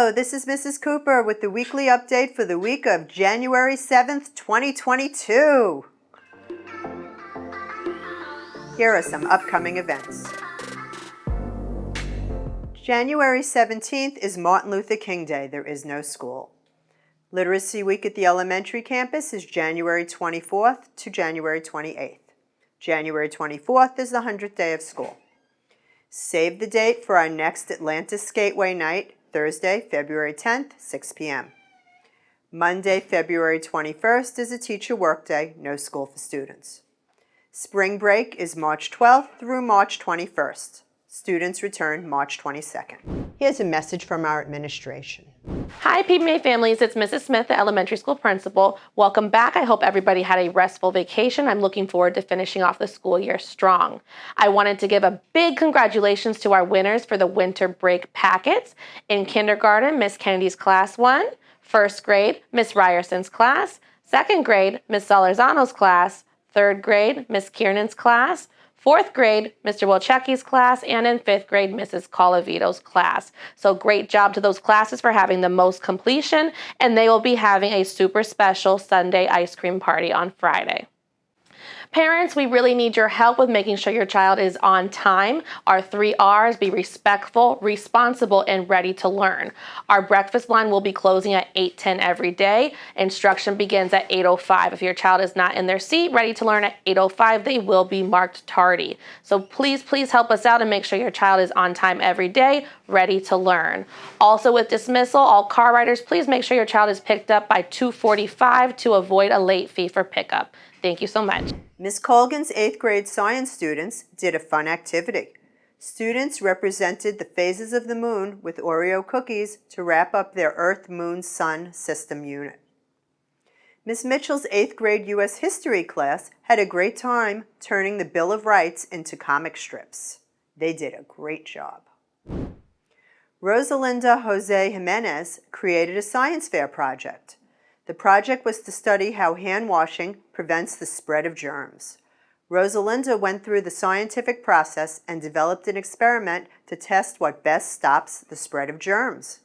Hello, this is Mrs. Cooper with the weekly update for the week of January 7th, 2022. Here are some upcoming events. January 17th is Martin Luther King Day. There is no school. Literacy Week at the elementary campus is January 24th to January 28th. January 24th is the 100th day of school. Save the date for our next Atlantis Gateway Night, Thursday, February 10th, 6 p.m. Monday, February 21st is a teacher workday, no school for students. Spring break is March 12th through March 21st. Students return March 22nd. Here's a message from our administration. Hi PBMA families, it's Mrs. Smith, the elementary school principal. Welcome back. I hope everybody had a restful vacation. I'm looking forward to finishing off the school year strong. I wanted to give a big congratulations to our winners for the winter break packets. In kindergarten, Miss Kennedy's class 1, first grade, Miss Ryerson's class, second grade, Miss Solorzano's class, third grade, Miss Kiernan's class, fourth grade, Mr. Wilczecki's class, and in fifth grade, Mrs. Colavito's class. So great job to those classes for having the most completion, and they will be having a super special Sunday ice cream party on Friday. Parents, we really need your help with making sure your child is on time. Our 3 R's, be respectful, responsible, and ready to learn. Our breakfast line will be closing at 8:10 every day. Instruction begins at 8:05. If your child is not in their seat, ready to learn at 8:05, they will be marked tardy. So please help us out and make sure your child is on time every day, ready to learn. Also with dismissal, all car riders, please make sure your child is picked up by 2:45 to avoid a late fee for pickup. Thank you so much. Ms. Colgan's 8th grade science students did a fun activity. Students represented the phases of the moon with Oreo cookies to wrap up their Earth-Moon-Sun system unit. Ms. Mitchell's 8th grade U.S. history class had a great time turning the Bill of Rights into comic strips. They did a great job. Rosalinda Jose Jimenez created a science fair project. The project was to study how hand washing prevents the spread of germs. Rosalinda went through the scientific process and developed an experiment to test what best stops the spread of germs.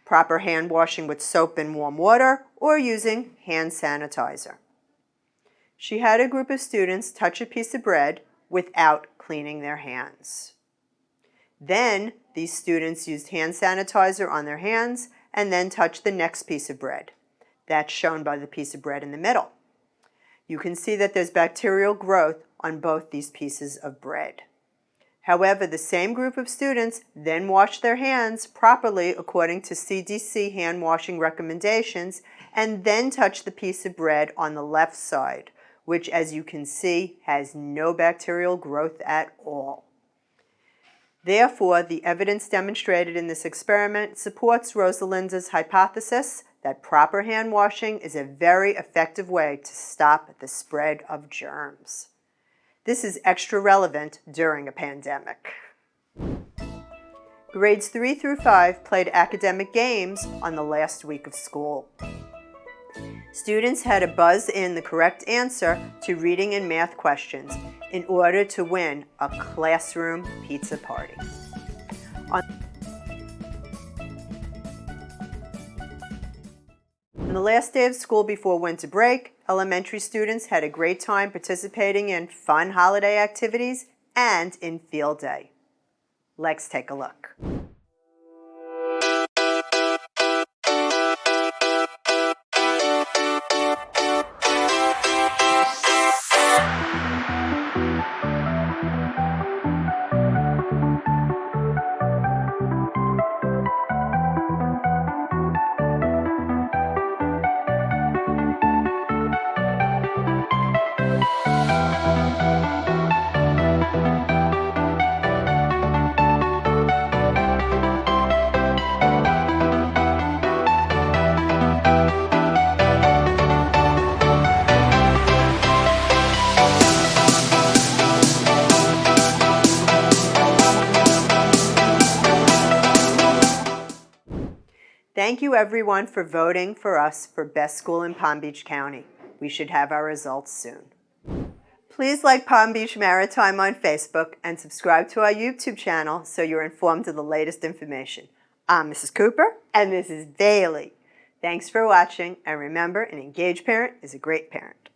Proper hand washing with soap and warm water or using hand sanitizer. She had a group of students touch a piece of bread without cleaning their hands. Then these students used hand sanitizer on their hands and then touched the next piece of bread. That's shown by the piece of bread in the middle. You can see that there's bacterial growth on both these pieces of bread. However, the same group of students then washed their hands properly according to CDC hand washing recommendations and then touched the piece of bread on the left side, which, as you can see, has no bacterial growth at all. Therefore, the evidence demonstrated in this experiment supports Rosalinda's hypothesis that proper hand washing is a very effective way to stop the spread of germs. This is extra relevant during a pandemic. Grades 3 through 5 played academic games on the last week of school. Students had to buzz in the correct answer to reading and math questions in order to win a classroom pizza party. On the last day of school before winter break, elementary students had a great time participating in fun holiday activities and in field day. Let's take a look. Thank you everyone for voting for us for Best School in Palm Beach County. We should have our results soon. Please like Palm Beach Maritime on Facebook and subscribe to our YouTube channel so you're informed of the latest information. I'm Mrs. Cooper, and this is Daily. Thanks for watching, and remember, an engaged parent is a great parent.